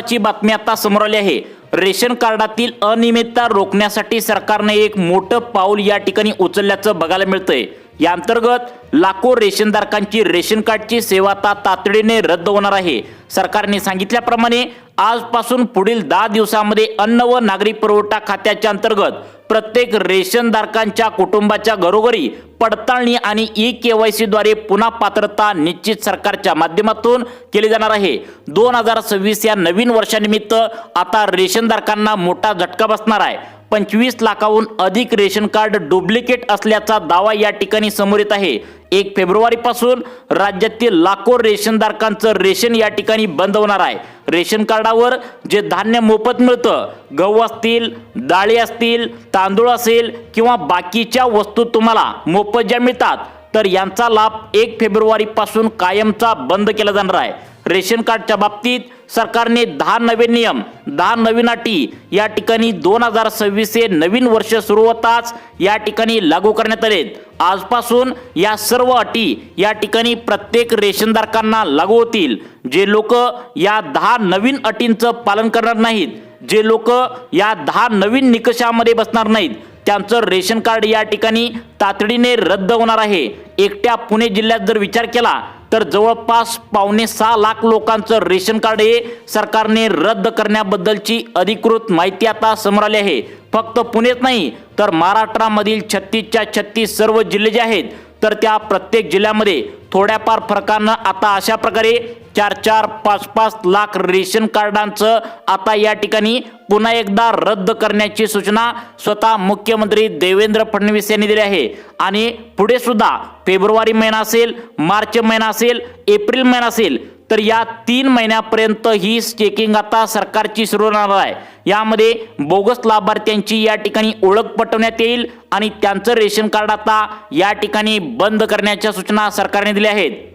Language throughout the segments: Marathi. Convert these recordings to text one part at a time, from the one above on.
ची बातमी आता समोर आली आहे। रेशन कार्डातील अनियमितता रोखण्यासाठी सरकारने एक मोठं पाऊल या ठिकाणी उचलल्याचं बघायला मिळतंय। या अंतर्गत लाखो रेशनधारकांची रेशन कार्डची सेवा तातडीने रद्द होणार आहे। सरकारने सांगितल्याप्रमाणे आजपासून पुढील 10 दिवसांमध्ये अन्न व नागरी पुरवठा खात्याच्या अंतर्गत प्रत्येक रेशनधारकांच्या कुटुंबाच्या घरोघरी पडताळणी आणि ई-केवायसी द्वारे पुन्हा पात्रता निश्चित सरकारच्या माध्यमातून केली जाणार आहे। 2026 या नवीन वर्षानिमित्त आता रेशनधारकांना मोठा झटका बसणार आहे। 25 लाखाहून अधिक रेशन कार्ड डुप्लिकेट असल्याचा दावा या ठिकाणी समोर येत आहे। 1 फेब्रुवारीपासून राज्यातील लाखो रेशनधारकांचं रेशन या ठिकाणी बंद होणार आहे। रेशन कार्डावर जे धान्य मोफत मिळतं, गहू असतील, डाळी असतील, तांदूळ असेल किंवा बाकीच्या वस्तू तुम्हाला मोफत ज्या मिळतात, तर यांचा लाभ 1 फेब्रुवारीपासून कायमचा बंद केला जाणार आहे। रेशन कार्डच्या बाबतीत सरकारने 10 नवे नियम, 10 नवीन अटी या ठिकाणी 2026 हे नवीन वर्ष सुरू होताच या ठिकाणी लागू करण्यात आले। आजपासून या सर्व अटी या ठिकाणी प्रत्येक रेशनधारकांना लागू होतील। जे लोक या 10 नवीन अटींचं पालन करणार नाहीत, जे लोक या 10 नवीन निकषामध्ये बसणार नाहीत, त्यांचं रेशन कार्ड या ठिकाणी तातडीने रद्द होणार आहे। एकट्या पुणे जिल्ह्यात जर विचार केला तर जवळपास 5.6 लाख लोकांचं रेशन कार्ड हे सरकारने रद्द करण्याबद्दलची अधिकृत माहिती आता समोर आली आहे। फक्त पुणेच नाही तर महाराष्ट्रामधील 36च्या 36 सर्व जिल्हे जे आहेत, तर त्या प्रत्येक जिल्ह्यामध्ये थोड्याफार फरकानं आता अशा प्रकारे 4-4, 5-5 लाख रेशन कार्डांचं आता या ठिकाणी पुन्हा एकदा रद्द करण्याची सूचना स्वतः मुख्यमंत्री देवेंद्र फडणवीस यांनी दिली आहे। आणि पुढे सुद्धा फेब्रुवारी महिना असेल, मार्च महिना असेल, एप्रिल महिना असेल, तर या 3 महिन्यापर्यंत ही चेकिंग आता सरकारची सुरू होणार आहे। यामध्ये बोगस लाभार्थ्यांची या ठिकाणी ओळख पटवण्यात येईल आणि त्यांचं रेशन कार्ड आता या ठिकाणी बंद करण्याच्या सूचना सरकारने दिल्या आहेत।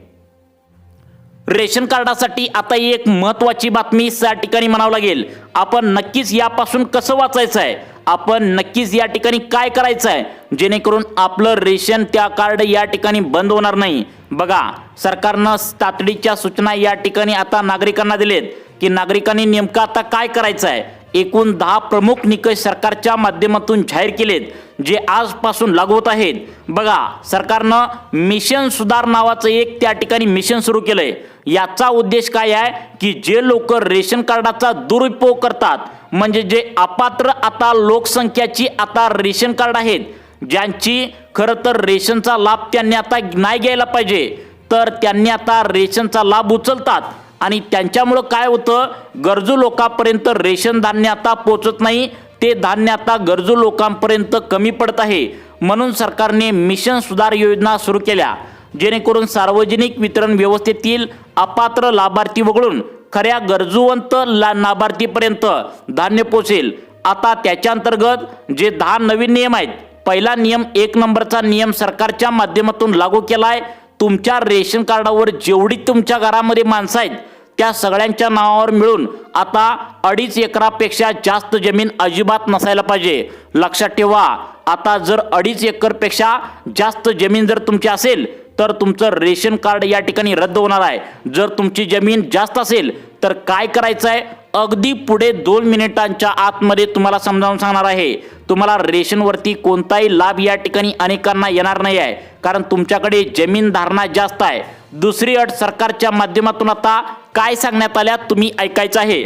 रेशन कार्डासाठी आता एक महत्त्वाची बातमी या ठिकाणी म्हणावं लागेल। आपण नक्कीच यापासून कसं वाचायचं आहे, आपण नक्कीच या ठिकाणी काय करायचं आहे जेणेकरून आपलं रेशन त्या कार्ड या ठिकाणी बंद होणार नाही। बघा, सरकारनं तातडीच्या सूचना या ठिकाणी आता नागरिकांना दिलेत की नागरिकांनी नेमकं आता काय करायचं आहे। एकूण 10 प्रमुख निकष सरकारच्या माध्यमातून जाहीर केलेत, जे आजपासून लागू होत आहेत। बघा, सरकारनं मिशन सुधार नावाचं एक त्या ठिकाणी मिशन सुरू केलंय। याचा उद्देश काय आहे की जे लोक रेशन कार्डाचा दुरुपयोग करतात, म्हणजे जे अपात्र आता लोकसंख्याची आता रेशन कार्ड आहेत, ज्यांची खरं तर रेशनचा लाभ त्यांनी आता नाही घ्यायला पाहिजे, तर त्यांनी आता रेशनचा लाभ उचलतात आणि त्यांच्यामुळं काय होतं, गरजू लोकांपर्यंत रेशन धान्य आता पोहोचत नाही, ते धान्य आता गरजू लोकांपर्यंत कमी पडत आहे। म्हणून सरकारने मिशन सुधार योजना सुरू केल्या, जेणेकरून सार्वजनिक वितरण व्यवस्थेतील अपात्र लाभार्थी वगळून खऱ्या गरजूवंत लाभार्थीपर्यंत धान्य पोहोचेल। आता त्याच्या अंतर्गत जे 10 नवीन नियम आहेत, पहिला नियम 1 नंबरचा नियम सरकारच्या माध्यमातून लागू केलाय। तुमच्या रेशन कार्डावर जेवढी तुमच्या घरामध्ये माणसं आहेत, त्या सगळ्यांच्या नावावर मिळून आता 2.5 एकरापेक्षा जास्त जमीन अजिबात नसायला पाहिजे। लक्षात ठेवा, आता जर 2.5 एकरपेक्षा जास्त जमीन जर तुमची असेल तर तुमचं रेशन कार्ड या ठिकाणी रद्द होणार आहे। जर तुमची जमीन जास्त असेल तर काय करायचं आहे, अगदी पुढे 2 मिनिटांच्या आतमध्ये तुम्हाला समजावून सांगणार आहे। तुम्हाला रेशनवरती कोणताही लाभ या ठिकाणी अनेकांना येणार नाही आहे, कारण तुमच्याकडे जमीन धारणा जास्त आहे। दुसरी अट सरकारच्या माध्यमातून आता काय सांगण्यात आल्या तुम्ही ऐकायचं आहे।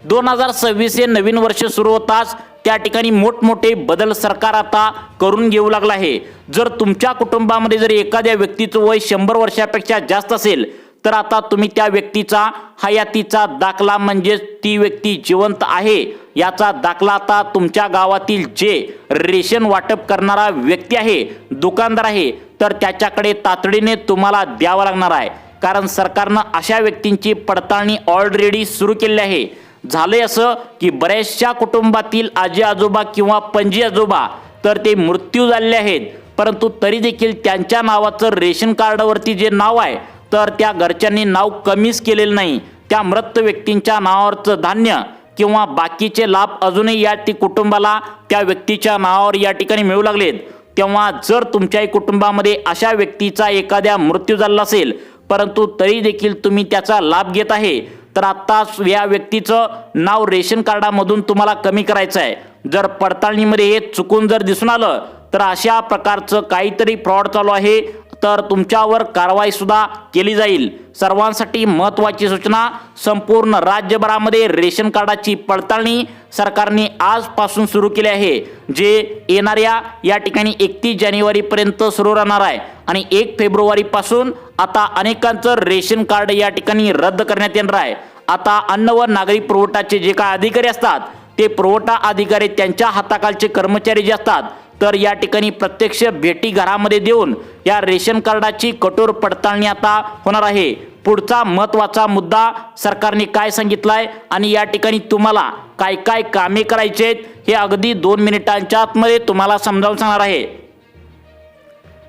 2026 हे नवीन वर्ष सुरू होताच त्या ठिकाणी मोठमोठे बदल सरकार आता करून घेऊ लागला आहे। जर तुमच्या कुटुंबामध्ये जर एखाद्या व्यक्तीचं वय 100 वर्षापेक्षा जास्त असेल, तर आता तुम्ही त्या व्यक्तीचा हयातीचा दाखला, म्हणजे ती व्यक्ती जिवंत आहे याचा दाखला आता तुमच्या गावातील जे रेशन वाटप करणारा व्यक्ती आहे, दुकानदार आहे, तर त्याच्याकडे तातडीने तुम्हाला द्यावा लागणार आहे। कारण सरकारनं अशा व्यक्तींची पडताळणी ऑलरेडी सुरू केली आहे। झाले असं की बऱ्याचशा कुटुंबातील आजी आजोबा किंवा पणजी आजोबा तर ते मृत्यू झालेले आहेत, परंतु तरी देखील त्यांच्या नावाचं रेशन कार्डवरती जे नाव आहे, तर त्या घरच्यांनी नाव कमीच केलेलं नाही। त्या मृत व्यक्तींच्या नावावरचं धान्य किंवा बाकीचे लाभ अजूनही या कुटुंबाला त्या व्यक्तीच्या नावावर या ठिकाणी मिळू लागलेत। तेव्हा जर तुमच्याही कुटुंबामध्ये अशा व्यक्तीचा एखाद्या मृत्यू झाला असेल, परंतु तरी देखील तुम्ही त्याचा लाभ घेत आहे, तर आता या व्यक्तीचं नाव रेशन कार्डामधून तुम्हाला कमी करायचं आहे. जर पडताळणीमध्ये हे चुकून जर दिसून आलं तर अशा प्रकारचं काहीतरी फ्रॉड चालू आहे, तर तुमच्यावर कारवाई सुद्धा केली जाईल. सर्वांसाठी महत्त्वाची सूचना, संपूर्ण राज्यभरामध्ये रेशन कार्डाची पडताळणी सरकारने आजपासून सुरू केली आहे, जे येणाऱ्या या ठिकाणी 31 जानेवारीपर्यंत सुरू राहणार आहे. आणि 1 फेब्रुवारीपासून आता अनेकांचं रेशन कार्ड या ठिकाणी रद्द करण्यात येणार आहे. आता अन्न व नागरी पुरवठाचे जे काय अधिकारी असतात ते पुरवठा अधिकारी त्यांच्या हाताखालचे कर्मचारी जे असतात तर या ठिकाणी प्रत्यक्ष भेटी घरामध्ये देऊन या रेशन कार्डाची कठोर पडताळणी आता होणार आहे. पुढचा महत्त्वाचा मुद्दा सरकारने काय सांगितलाय आणि या ठिकाणी तुम्हाला काय काय कामे करायची आहेत हे अगदी 2 मिनिटांच्या आतमध्ये तुम्हाला समजावून सांगणार आहे.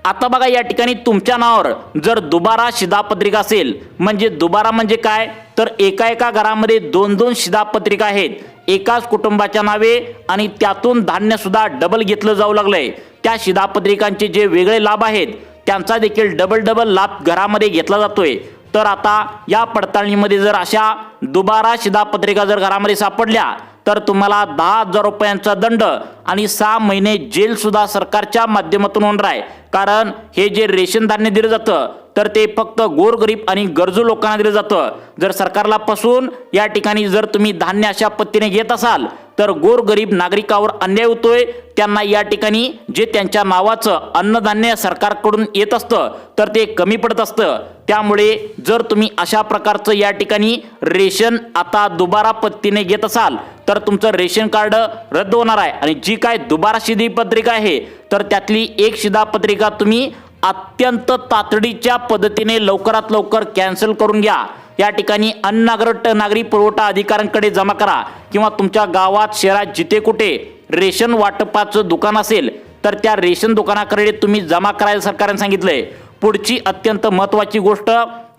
आता बघा, या ठिकाणी तुमच्या नावावर जर दुबारा शिधापत्रिका असेल, म्हणजे दुबारा म्हणजे काय, तर एका घरामध्ये 2-2 शिधापत्रिका आहेत एकाच कुटुंबाच्या नावे आणि त्यातून धान्य सुद्धा डबल घेतलं जाऊ लागलंय. त्या शिधापत्रिकांचे जे वेगळे लाभ आहेत त्यांचा देखील डबल लाभ घरामध्ये घेतला जातोय. तर आता या पडताळणीमध्ये जर अशा दुबारा शिधापत्रिका जर घरामध्ये सापडल्या तर तुम्हाला 10,000 रुपयांचा दंड आणि 6 महिने जेल सुद्धा सरकारच्या माध्यमातून होणार आहे. कारण हे जे रेशन धान्य दिलं जातं तर ते फक्त गोरगरीब आणि गरजू लोकांना दिलं जातं. जर सरकारला फसवून या ठिकाणी जर तुम्ही धान्य अशा पद्धतीने घेत असाल तर गोरगरीब नागरिकावर अन्याय होतोय. त्यांना या ठिकाणी जे त्यांच्या नावाचं अन्नधान्य सरकारकडून येत असतं तर ते कमी पडत असतं. त्यामुळे जर तुम्ही अशा प्रकारचं या ठिकाणी रेशन आता दुबारा पद्धतीने घेत असाल तर तुमचं रेशन कार्ड रद्द होणार आहे. आणि जी काय दुबारा शिधापत्रिका आहे तर त्यातली एक शिधापत्रिका तुम्ही अत्यंत तातडीच्या पद्धतीने लवकरात लवकर कॅन्सल करून घ्या. या ठिकाणी नागरी पुरवठा अधिकाऱ्यांकडे जमा करा किंवा तुमच्या गावात शहरात जिथे कुठे रेशन वाटपाचं दुकान असेल तर त्या रेशन दुकानाकडे तुम्ही जमा करायला सरकारने सांगितलंय. पुढची अत्यंत महत्त्वाची गोष्ट,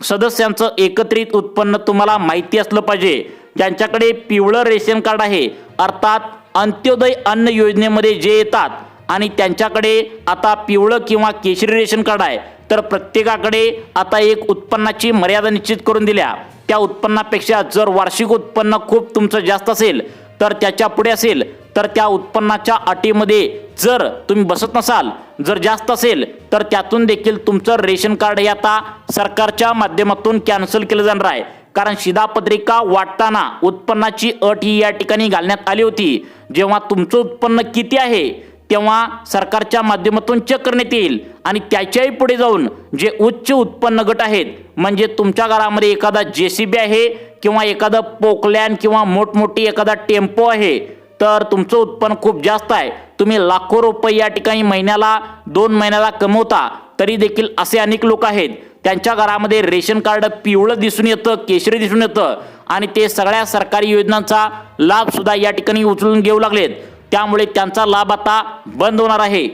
सदस्यांचं एकत्रित उत्पन्न तुम्हाला माहिती असलं पाहिजे. ज्यांच्याकडे पिवळं रेशन कार्ड आहे अर्थात अंत्योदय अन्न योजनेमध्ये जे येतात आणि त्यांच्याकडे आता पिवळं किंवा केशरी रेशन कार्ड आहे तर प्रत्येकाकडे आता एक उत्पन्नाची मर्यादा निश्चित करून दिल्या. त्या उत्पन्नापेक्षा जर वार्षिक उत्पन्न खूप तुमचं जास्त असेल तर त्याच्या पुढे असेल तर त्या उत्पन्नाच्या अटीमध्ये जर तुम्ही बसत नसाल, जर जास्त असेल तर त्यातून देखील तुमचं रेशन कार्ड हे आता सरकारच्या माध्यमातून कॅन्सल केलं जाणार आहे. कारण शिधापत्रिका वाटताना उत्पन्नाची अट ही या ठिकाणी घालण्यात आली होती. जेव्हा तुमचं उत्पन्न किती आहे तेव्हा सरकारच्या माध्यमातून चेक करण्यात येईल आणि त्याच्याही पुढे जाऊन जे उच्च उत्पन्न गट आहेत, म्हणजे तुमच्या घरामध्ये एखादा JCB आहे किंवा एखादा पोकलॅन किंवा मोठमोठी एखादा टेम्पो आहे तर तुमचं उत्पन्न खूप जास्त आहे, तुम्ही लाखो रुपये या ठिकाणी महिन्याला 2 महिन्याला कमवता, तरी देखील असे अनेक लोक आहेत त्यांच्या घरामध्ये रेशन कार्ड पिवळं दिसून येतं, केशरी दिसून येतं आणि ते सगळ्या सरकारी योजनांचा लाभ सुद्धा या ठिकाणी उचलून घेऊ लागलेत. त्यामुळे त्यांचा लाभ आता बंद होणार आहे.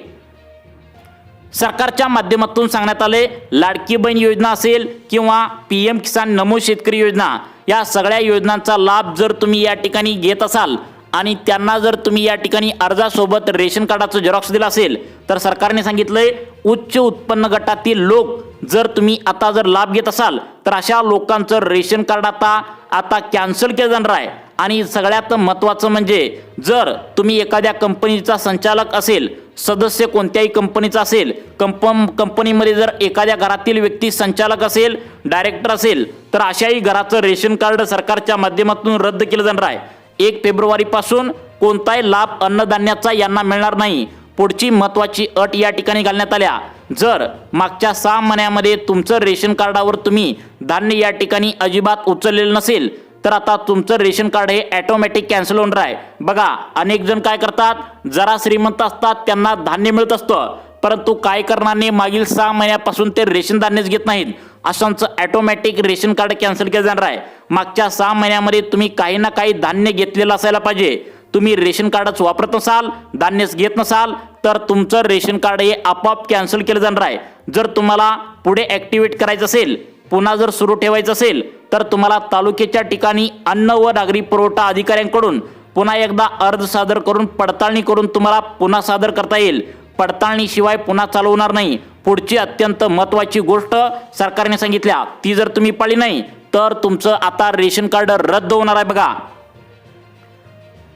सरकारच्या माध्यमातून सांगण्यात आले, लाडकी बहीण योजना असेल किंवा PM किसान नमो शेतकरी योजना, या सगळ्या योजनांचा लाभ जर तुम्ही या ठिकाणी घेत असाल आणि त्यांना जर तुम्ही या ठिकाणी अर्जासोबत रेशन कार्डाचं झेरॉक्स दिला असेल तर सरकारने सांगितलंय उच्च उत्पन्न गटातील लोक जर तुम्ही आता जर लाभ घेत असाल तर अशा लोकांचं रेशन कार्ड आता कॅन्सल केलं जाणार आहे. आणि सगळ्यात महत्त्वाचं म्हणजे जर तुम्ही एखाद्या कंपनीचा संचालक असेल, सदस्य कोणत्याही कंपनीचा असेल, कंपनीमध्ये जर एखाद्या घरातील व्यक्ती संचालक असेल, डायरेक्टर असेल तर अशाही घराचं रेशन कार्ड सरकारच्या माध्यमातून रद्द केलं जाणार आहे. 1 फेब्रुवारीपासून कोणताही लाभ अन्नधान्याचा यांना मिळणार नाही. पुढची महत्त्वाची अट या ठिकाणी घालण्यात आल्या, जर मागच्या 6 महिन्यामध्ये तुमचं रेशन कार्डावर तुम्ही धान्य या ठिकाणी अजिबात उचललेलं नसेल तर आता तुमचं रेशन कार्ड हे ऑटोमॅटिक कॅन्सल होणार आहे. बघा, अनेक जण काय करतात, जरा श्रीमंत असतात त्यांना धान्य मिळत असतं, परंतु काय करणारे मागील 6 महिन्यापासून ते रेशन धान्यच घेत नाहीत. अशांचं ऑटोमॅटिक रेशन कार्ड कॅन्सल केलं जाणार आहे. मागच्या 6 महिन्यामध्ये तुम्ही काही ना काही धान्य घेतलेलं असायला पाहिजे. तुम्ही रेशन कार्डच वापरत नसाल, धान्यच घेत नसाल तर तुमचं रेशन कार्ड हे आपोआप कॅन्सल केलं जाणार आहे. जर तुम्हाला पुढे ॲक्टिवेट करायचं असेल, पुन्हा जर सुरू ठेवायचं असेल तर तुम्हाला तालुक्याच्या ठिकाणी अन्न व नागरी पुरवठा अधिकाऱ्यांकडून पुन्हा एकदा अर्ज सादर करून पडताळणी करून तुम्हाला पुन्हा सादर करता येईल. पडताळणीशिवाय पुन्हा चालू होणार नाही. पुढची अत्यंत महत्त्वाची गोष्ट सरकारने सांगितल्या ती जर तुम्ही पाळली नाही तर तुमचं आता रेशन कार्ड रद्द होणार आहे बघा।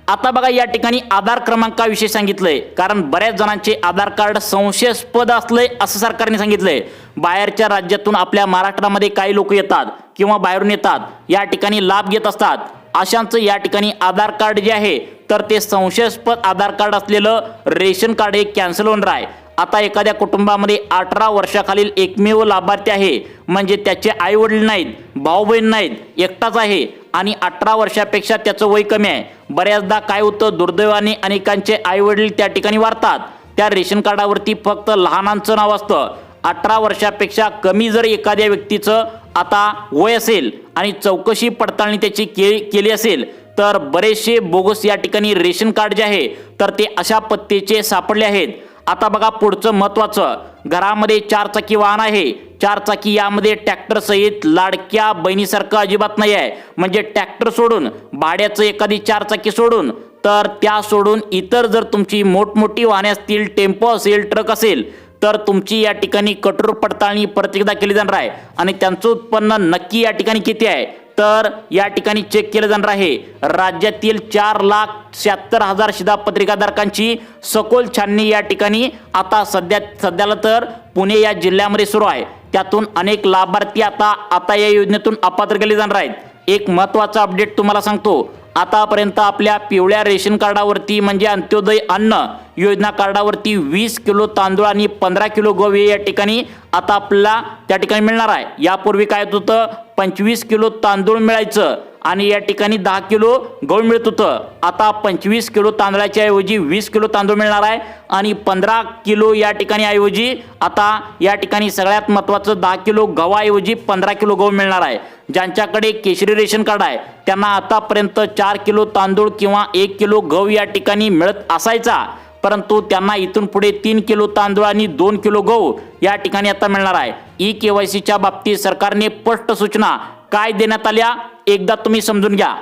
आता बघा या ठिकाणी आधार क्रमांकाविषयी सांगितलंय, कारण बऱ्याच जणांचे आधार कार्ड संशयास्पद असलंय असं सरकारने सांगितलंय। बाहेरच्या राज्यातून आपल्या महाराष्ट्रामध्ये काही लोक येतात किंवा बाहेरून येतात, या ठिकाणी लाभ घेत असतात, अशांचं या ठिकाणी आधार कार्ड जे आहे तर ते संशयास्पद आधार कार्ड असलेलं रेशन कार्ड हे कॅन्सल होणार आहे। आता एखाद्या कुटुंबामध्ये 18 वर्षाखालील एकमेव लाभार्थी आहे, म्हणजे त्याचे आई वडील नाहीत, भाऊ बहीण नाहीत, एकटाच आहे आणि 18 वर्षापेक्षा त्याचं वय कमी आहे। बऱ्याचदा काय होतं, दुर्दैवाने अनेकांचे आई वडील त्या ठिकाणी वारतात, त्या रेशन कार्डावरती फक्त लहानांचं नाव असतं। 18 वर्षापेक्षा कमी जर एखाद्या व्यक्तीचं आता वय असेल आणि चौकशी पडताळणी त्याची केली असेल तर बरेचसे बोगस या ठिकाणी रेशन कार्ड जे आहे तर ते अशा पत्तेचे सापडले आहेत। आता बघा पुढचं महत्त्वाचं, घरामध्ये 4 चाकी वाहन आहे, 4 चाकी यामध्ये ट्रॅक्टर सहित लाडक्या बहिणीसारखं अजिबात नाही आहे, म्हणजे ट्रॅक्टर सोडून भाड्याचं एखादी 4 चाकी सोडून तर त्या सोडून इतर जर तुमची मोठमोठी वाहने असतील, टेम्पो असेल, ट्रक असेल तर तुमची या ठिकाणी कठोर पडताळणी परत एकदा केली जाणार आहे आणि त्यांचं उत्पन्न नक्की या ठिकाणी किती आहे तर या ठिकाणी चेक केलं जाणार आहे। राज्यातील 4,76,000 शिधापत्रिकाधारकांची सखोल छाननी या ठिकाणी आता सध्याला तर पुणे या जिल्ह्यामध्ये सुरू आहे। त्यातून अनेक लाभार्थी आता या योजनेतून अपात्र केले जाणार आहेत। एक महत्त्वाचा अपडेट तुम्हाला सांगतो, आतापर्यंत आपल्या पिवळ्या रेशन कार्डावरती म्हणजे अंत्योदय अन्न योजना कार्डावरती 20 किलो तांदूळ आणि 15 किलो गहू या ठिकाणी आता आपल्याला त्या ठिकाणी मिळणार आहे। यापूर्वी काय होतं, 25 किलो तांदूळ मिळायचं आणि या ठिकाणी 10 किलो गहू मिळत होतं। आता 25 किलो तांदळाच्या ऐवजी 20 किलो तांदूळ मिळणार आहे आणि 15 किलो या ठिकाणी ऐवजी आता या ठिकाणी सगळ्यात महत्त्वाचं 10 किलो गव्हाऐवजी 15 किलो गहू मिळणार आहे। ज्यांच्याकडे केशरी रेशन कार्ड आहे त्यांना आतापर्यंत 4 किलो तांदूळ किंवा 1 किलो गहू या ठिकाणी मिळत असायचा, परंतु त्यांना इथून पुढे 3 किलो तांदूळ आणि 2 किलो गहू या ठिकाणी आता मिळणार आहे। ई-केवायसीच्या बाबतीत सरकारने स्पष्ट सूचना काय देण्यात आल्या एकदा तुम्ही समजून घ्या।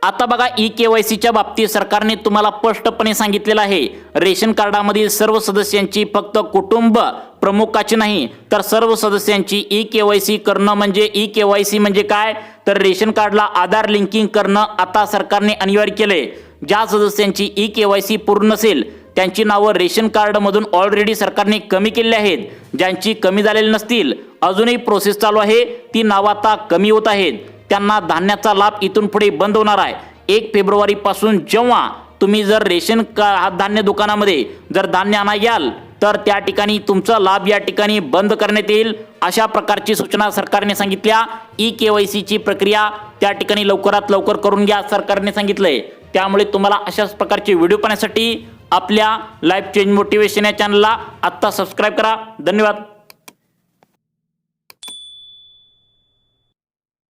आता बघा ई-केवायसीच्या बाबतीत सरकारने तुम्हाला स्पष्टपणे सांगितलेलं आहे, रेशन कार्डामधील सर्व सदस्यांची फक्त कुटुंब प्रमुखाची नाही तर सर्व सदस्यांची ई-केवायसी करणं म्हणजे ई-केवायसी म्हणजे काय तर रेशन कार्डला आधार लिंकिंग करणं आता सरकारने अनिवार्य केले। ज्या सदस्यांची ई-केवायसी पूर्ण नसेल त्यांची नावं रेशन कार्डमधून ऑलरेडी सरकारने कमी केली आहेत। ज्यांची कमी झालेली नसतील, अजूनही प्रोसेस चालू आहे, ती नावं आता कमी होत आहेत, त्यांना धान्याचा लाभ इथून पुढे बंद होणार आहे। 1 फेब्रुवारीपासून जेव्हा तुम्ही जर रेशन धान्य दुकानामध्ये जर धान्य आणायला याल तर त्या ठिकाणी तुमचा लाभ या ठिकाणी बंद करण्यात येईल, अशा प्रकारची सूचना सरकारने सांगितल्या। ई-केवायसीची प्रक्रिया त्या ठिकाणी लवकरात लवकर करून घ्या सरकारने सांगितलंय। त्यामुळे तुम्हाला अशाच प्रकारचे व्हिडिओ पाहण्यासाठी आपल्या लाईफ चेंज मोटिवेशन या चॅनलला आत्ता सबस्क्राईब करा। धन्यवाद।